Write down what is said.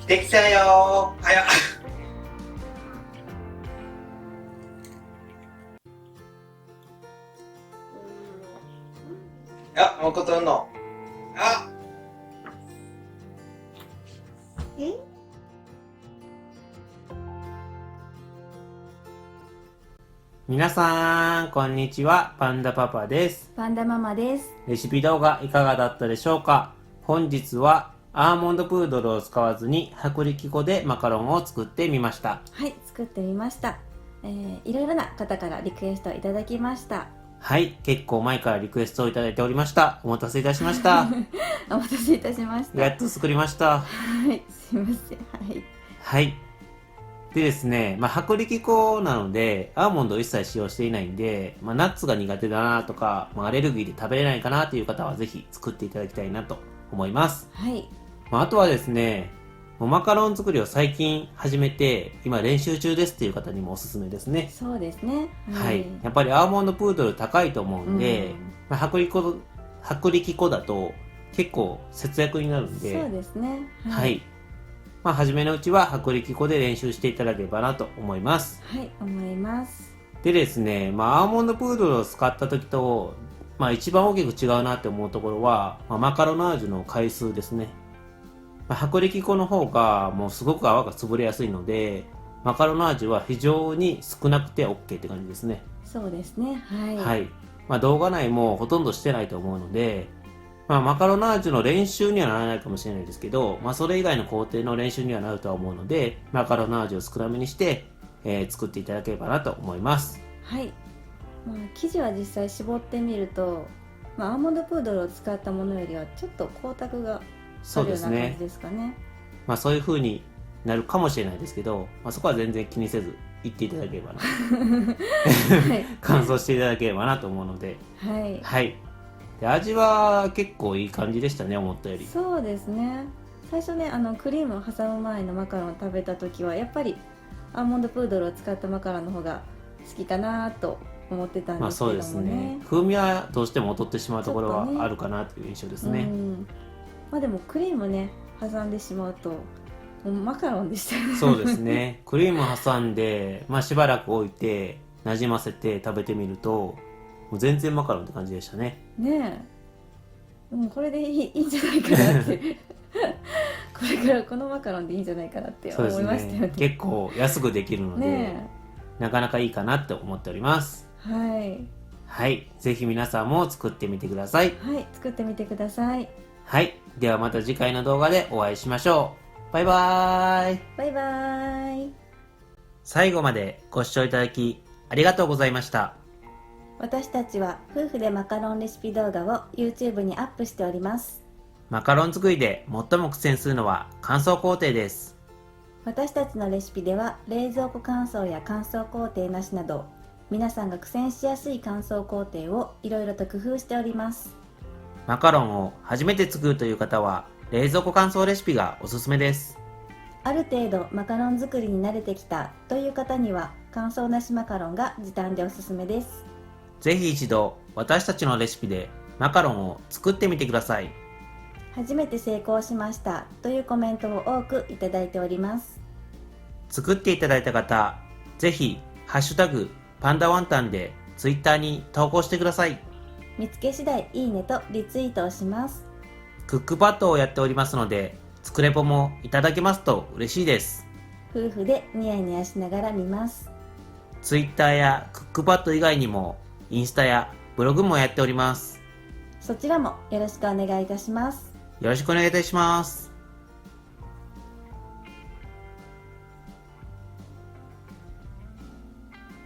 できたよー。早っ。あ、もうことんの。あ。皆さんこんにちは、パンダパパです。パンダママです。レシピ動画いかがだったでしょうか。本日はアーモンドプードルを使わずに薄力粉でマカロンを作ってみました。はい、作ってみました。いろいろな方からリクエストいただきました。はい、結構前からリクエストをいただいておりました。お待たせいたしました。お待たせいたしました。やっと作りました。はい、すいません。はい。はい。でですね、薄力粉なので、アーモンドを一切使用していないんで、ナッツが苦手だなとか、アレルギーで食べれないかなという方はぜひ作っていただきたいなと思います。はい。あとはですね、マカロン作りを最近始めて、今練習中ですっていう方にもおすすめですね。そうですね。はい。やっぱりアーモンドプードル高いと思うんで、薄力粉だと結構節約になるんで、そうですね。はい。初めのうちは薄力粉で練習していただければなと思います。はい、思います。でですね、アーモンドプードルを使った時と、一番大きく違うなって思うところは、マカロナージュの回数ですね。薄力粉の方がもうすごく泡が潰れやすいので、マカロナージュは非常に少なくて OK って感じですね。そうですね。はい。はい。動画内もほとんどしてないと思うので、マカロナージュの練習にはならないかもしれないですけど、それ以外の工程の練習にはなるとは思うので、マカロナージュを少なめにして、作っていただければなと思います。はい。生地は実際絞ってみると、アーモンドプードルを使ったものよりはちょっと光沢があるような感じですかね。そういう風になるかもしれないですけど、そこは全然気にせず言っていただければな。はい、乾燥していただければなと思うので。はい。はい。で、味は結構いい感じでしたね、思ったより。そうですね。最初ね、クリームを挟む前のマカロンを食べた時はやっぱりアーモンドプードルを使ったマカロンの方が好きかなと思ってたんですけどもね。そうですね。風味はどうしても劣ってしまうところはあるかなという印象ですね。でもクリームね挟んでしまうともうマカロンでしたよね。そうですね。クリーム挟んで、しばらく置いてなじませて食べてみると、もう全然マカロンって感じでしたね。ねえ、もうこれでいいんじゃないかなってこれからこのマカロンでいいんじゃないかなって思いましたよね。結構安くできるので、なかなかいいかなって思っております。はい。はい。ぜひ皆さんも作ってみてください。はい、作ってみてください。はい。ではまた次回の動画でお会いしましょう。バイバーイ。バイバーイ。最後までご視聴いただきありがとうございました。私たちは夫婦でマカロンレシピ動画を YouTube にアップしております。マカロン作りで最も苦戦するのは乾燥工程です。私たちのレシピでは冷蔵庫乾燥や乾燥工程なしなど、皆さんが苦戦しやすい乾燥工程をいろいろと工夫しております。マカロンを初めて作るという方は冷蔵庫乾燥レシピがおすすめです。ある程度マカロン作りに慣れてきたという方には乾燥なしマカロンが時短でおすすめです。ぜひ一度私たちのレシピでマカロンを作ってみてください。初めて成功しましたというコメントを多くいただいております。作っていただいた方、ぜひハッシュタグパンダワンタンでツイッターに投稿してください。見つけ次第いいねとリツイートをします。クックパッドをやっておりますので、作レポもいただけますと嬉しいです。夫婦でニヤニヤしながら見ます。ツイッターやクックパッド以外にもインスタやブログもやっております。そちらもよろしくお願いいたします。よろしくお願いいたします。